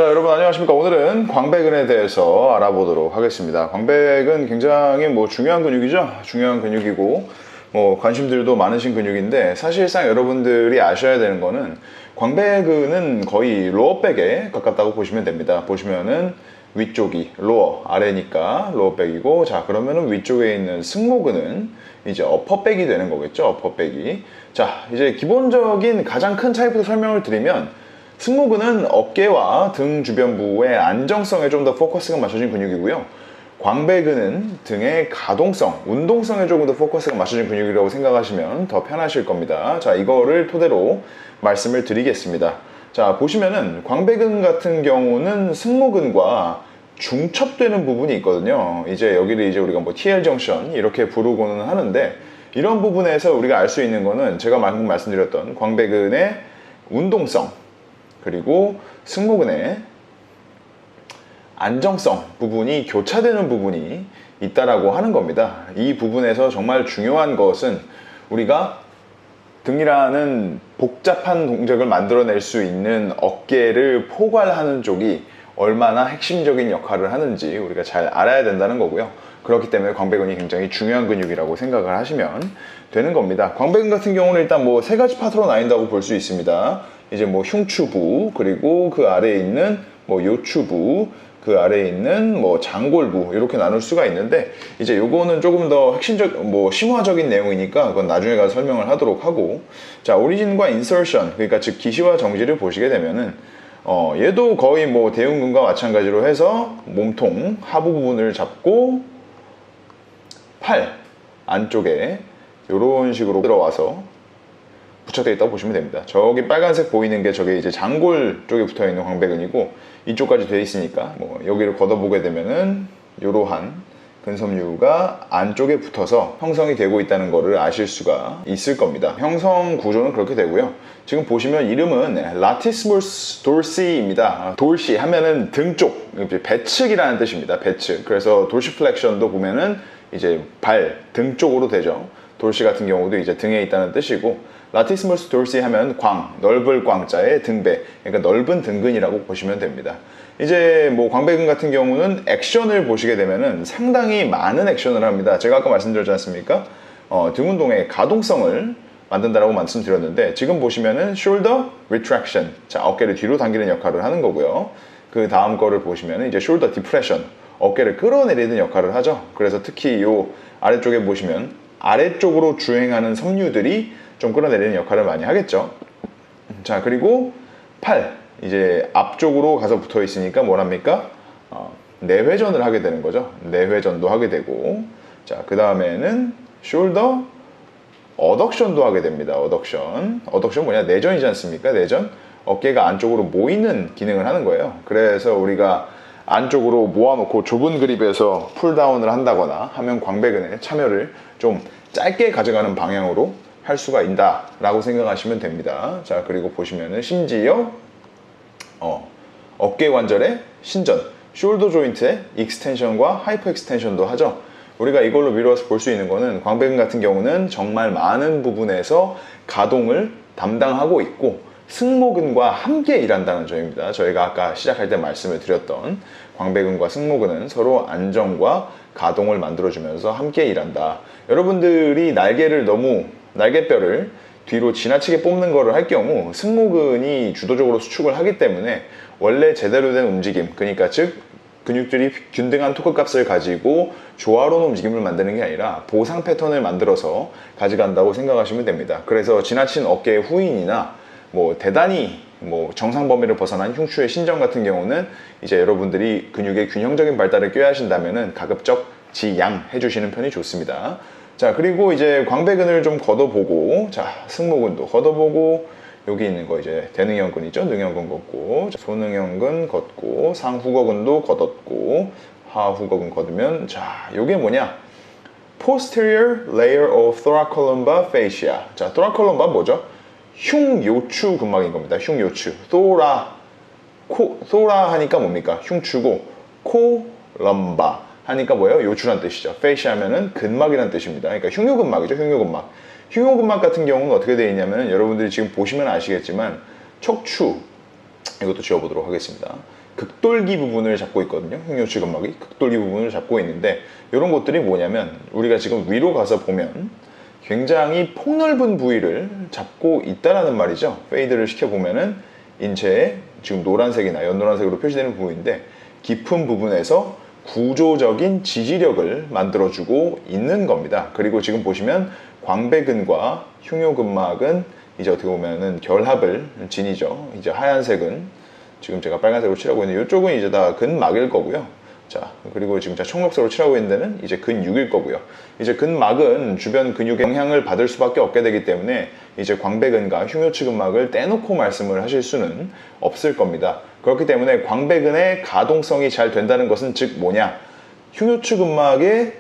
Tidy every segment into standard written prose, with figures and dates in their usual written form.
자, 여러분 안녕하십니까. 오늘은 광배근에 대해서 알아보도록 하겠습니다. 광배근 굉장히 중요한 근육이죠. 중요한 근육이고 관심들도 많으신 근육인데, 사실상 여러분들이 아셔야 되는 거는 광배근은 거의 로어백에 가깝다고 보시면 됩니다. 보시면은 위쪽이 로어, 아래니까 로어백이고, 자 그러면은 위쪽에 있는 승모근은 이제 어퍼백이 되는 거겠죠. 어퍼백이. 자, 이제 기본적인 가장 큰 차이부터 설명을 드리면, 승모근은 어깨와 등 주변부의 안정성에 좀 더 포커스가 맞춰진 근육이고요. 광배근은 등의 가동성, 운동성에 조금 더 포커스가 맞춰진 근육이라고 생각하시면 더 편하실 겁니다. 자, 이거를 토대로 말씀을 드리겠습니다. 자, 보시면은 광배근 같은 경우는 승모근과 중첩되는 부분이 있거든요. 이제 여기를 이제 우리가 TL 정션 이렇게 부르고는 하는데, 이런 부분에서 우리가 알 수 있는 거는 제가 방금 말씀드렸던 광배근의 운동성, 그리고 승모근의 안정성 부분이 교차되는 부분이 있다라고 하는 겁니다. 이 부분에서 정말 중요한 것은 우리가 등이라는 복잡한 동작을 만들어낼 수 있는 어깨를 포괄하는 쪽이 얼마나 핵심적인 역할을 하는지 우리가 잘 알아야 된다는 거고요. 그렇기 때문에 광배근이 굉장히 중요한 근육이라고 생각을 하시면 되는 겁니다. 광배근 같은 경우는 일단 세 가지 파트로 나뉜다고 볼 수 있습니다. 이제 흉추부, 그리고 그 아래에 있는 요추부, 그 아래에 있는 장골부, 이렇게 나눌 수가 있는데, 이제 요거는 조금 더 핵심적, 심화적인 내용이니까 그건 나중에 가서 설명을 하도록 하고, 자, 오리진과 인서션, 그러니까 즉 기시와 정지를 보시게 되면은 얘도 거의 대흉근과 마찬가지로 해서 몸통 하부 부분을 잡고 팔 안쪽에 이런 식으로 들어와서 부착되어 있다고 보시면 됩니다. 저기 빨간색 보이는 게 저게 이제 장골 쪽에 붙어 있는 광배근이고, 이쪽까지 되어 있으니까 여기를 걷어보게 되면은 이러한 근섬유가 안쪽에 붙어서 형성이 되고 있다는 것을 아실 수가 있을 겁니다. 형성 구조는 그렇게 되고요. 지금 보시면 이름은 라티스무스 돌시입니다. 돌시 하면은 등 쪽, 배측이라는 뜻입니다. 배측. 그래서 돌시플렉션도 보면은 이제 등 쪽으로 되죠. 돌시 같은 경우도 이제 등에 있다는 뜻이고, 라티스무스 돌시 하면 넓을 광자의 등배, 그러니까 넓은 등근이라고 보시면 됩니다. 이제 광배근 같은 경우는 액션을 보시게 되면은 상당히 많은 액션을 합니다. 제가 아까 말씀드렸지 않습니까? 등 운동의 가동성을 만든다라고 말씀드렸는데, 지금 보시면은 shoulder retraction, 자, 어깨를 뒤로 당기는 역할을 하는 거고요. 그 다음 거를 보시면은 이제 shoulder depression, 어깨를 끌어내리는 역할을 하죠. 그래서 특히 요 아래쪽에 보시면 아래쪽으로 주행하는 섬유들이 좀 끌어내리는 역할을 많이 하겠죠. 자, 그리고 팔, 이제 앞쪽으로 가서 붙어 있으니까 뭐랍니까? 내회전을 하게 되는 거죠. 내회전도 하게 되고, 자, 그 다음에는 숄더 어덕션도 하게 됩니다. 어덕션 뭐냐? 내전이지 않습니까? 내전. 어깨가 안쪽으로 모이는 기능을 하는 거예요. 그래서 우리가 안쪽으로 모아놓고 좁은 그립에서 풀다운을 한다거나 하면 광배근의 참여를 좀 짧게 가져가는 방향으로 할 수가 있다 라고 생각하시면 됩니다. 자, 그리고 보시면은 심지어 어깨 관절의 신전, 숄더 조인트의 익스텐션과 하이퍼 익스텐션도 하죠. 우리가 이걸로 미루어서 볼 수 있는 거는 광배근 같은 경우는 정말 많은 부분에서 가동을 담당하고 있고, 승모근과 함께 일한다는 점입니다. 저희가 아까 시작할 때 말씀을 드렸던 광배근과 승모근은 서로 안정과 가동을 만들어주면서 함께 일한다. 여러분들이 날개뼈를 뒤로 지나치게 뽑는 거를 할 경우 승모근이 주도적으로 수축을 하기 때문에 원래 제대로 된 움직임, 그러니까 즉 근육들이 균등한 토크 값을 가지고 조화로운 움직임을 만드는 게 아니라 보상 패턴을 만들어서 가져간다고 생각하시면 됩니다. 그래서 지나친 어깨의 후인이나 대단히 정상 범위를 벗어난 흉추의 신전 같은 경우는 이제 여러분들이 근육의 균형적인 발달을 꾀야 하신다면은 가급적 지양 해주시는 편이 좋습니다. 자, 그리고 이제 광배근을 좀 걷어보고, 자, 승모근도 걷어보고, 여기 있는 거 이제 대능형근이죠. 능형근 걷고, 소능형근 걷고, 상후거근도 걷었고, 하후거근 걷으면, 자, 요게 뭐냐? Posterior layer of thoracolumbar fascia. 자, thoracolumbar 뭐죠? 흉요추 근막인 겁니다. 흉요추. thora 하니까 뭡니까? 흉추고, 콜럼바 하니까 뭐예요? 요추란 뜻이죠. fascia 하면은 근막이란 뜻입니다. 그러니까 흉요근막이죠. 흉요근막. 흉요근막 같은 경우는 어떻게 되어 있냐면, 여러분들이 지금 보시면 아시겠지만 척추, 이것도 지워보도록 하겠습니다. 극돌기 부분을 잡고 있거든요. 흉요추 근막이 극돌기 부분을 잡고 있는데 이런 것들이 뭐냐면 우리가 지금 위로 가서 보면 굉장히 폭넓은 부위를 잡고 있다라는 말이죠. 페이드를 시켜보면은 인체에 지금 노란색이나 연노란색으로 표시되는 부분인데 깊은 부분에서 구조적인 지지력을 만들어주고 있는 겁니다. 그리고 지금 보시면 광배근과 흉요근막은 이제 어떻게 보면은 결합을 지니죠. 이제 하얀색은 지금 제가 빨간색으로 칠하고 있는데 이쪽은 이제 다 근막일 거고요. 자, 그리고 지금 제가 청록색으로 칠하고 있는 데는 이제 근육일 거고요. 이제 근막은 주변 근육의 영향을 받을 수밖에 없게 되기 때문에 이제 광배근과 흉요추 근막을 떼놓고 말씀을 하실 수는 없을 겁니다. 그렇기 때문에 광배근의 가동성이 잘 된다는 것은 즉 뭐냐? 흉요추 근막에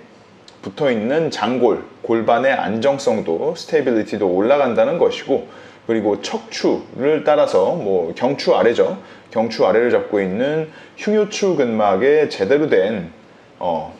붙어 있는 장골, 골반의 안정성도, 스테이빌리티도 올라간다는 것이고, 그리고 척추를 따라서 뭐 경추 아래죠. 경추 아래를 잡고 있는 흉요추 근막의 제대로 된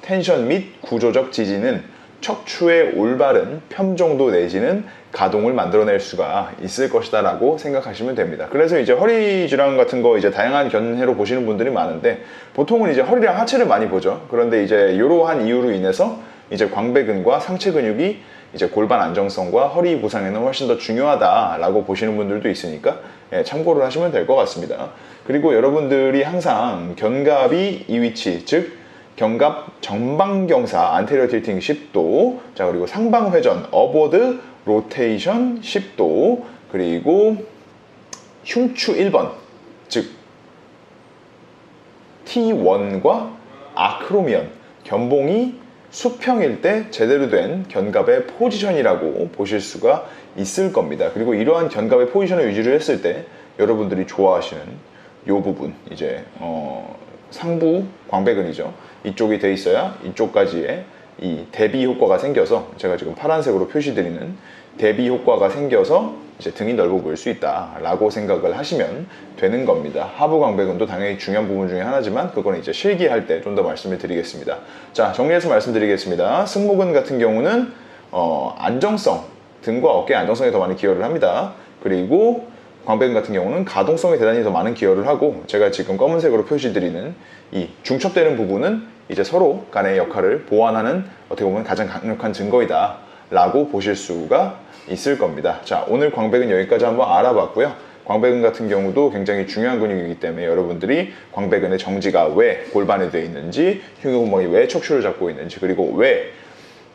텐션 및 구조적 지지는 척추의 올바른 편정도 내지는 가동을 만들어낼 수가 있을 것이다 라고 생각하시면 됩니다. 그래서 이제 허리 질환 같은 거 이제 다양한 견해로 보시는 분들이 많은데 보통은 이제 허리랑 하체를 많이 보죠. 그런데 이제 이러한 이유로 인해서 이제 광배근과 상체 근육이 이제 골반 안정성과 허리 부상에는 훨씬 더 중요하다라고 보시는 분들도 있으니까 참고를 하시면 될 것 같습니다. 그리고 여러분들이 항상 견갑이 이 위치, 즉 견갑 정방경사 안테리어 틸팅 10도, 자 그리고 상방 회전 어버드 로테이션 10도, 그리고 흉추 1번, 즉 T1과 아크로미언, 견봉이 수평일 때 제대로 된 견갑의 포지션이라고 보실 수가 있을 겁니다. 그리고 이러한 견갑의 포지션을 유지를 했을 때 여러분들이 좋아하시는 이 부분, 이제 상부 광배근이죠. 이쪽이 돼 있어야 이쪽까지의 이 대비 효과가 생겨서 제가 지금 파란색으로 표시드리는 대비 효과가 생겨서 이제 등이 넓어 보일 수 있다라고 생각을 하시면 되는 겁니다. 하부 광배근도 당연히 중요한 부분 중에 하나지만 그건 이제 실기할 때 좀 더 말씀을 드리겠습니다. 자, 정리해서 말씀드리겠습니다. 승모근 같은 경우는 안정성, 등과 어깨 안정성에 더 많이 기여를 합니다. 그리고 광배근 같은 경우는 가동성에 대단히 더 많은 기여를 하고, 제가 지금 검은색으로 표시드리는 이 중첩되는 부분은 이제 서로 간의 역할을 보완하는 어떻게 보면 가장 강력한 증거이다 라고 보실 수가 있을 겁니다. 자, 오늘 광배근 여기까지 한번 알아봤고요. 광배근 같은 경우도 굉장히 중요한 근육이기 때문에 여러분들이 광배근의 정지가 왜 골반에 되어 있는지, 흉요근막이 왜 척추를 잡고 있는지, 그리고 왜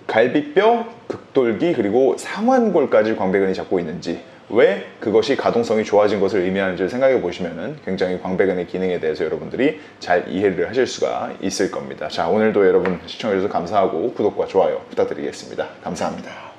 갈비뼈, 극돌기, 그리고 상완골까지 광배근이 잡고 있는지, 왜 그것이 가동성이 좋아진 것을 의미하는지를 생각해 보시면 굉장히 광배근의 기능에 대해서 여러분들이 잘 이해를 하실 수가 있을 겁니다. 자, 오늘도 여러분 시청해 주셔서 감사하고 구독과 좋아요 부탁드리겠습니다. 감사합니다.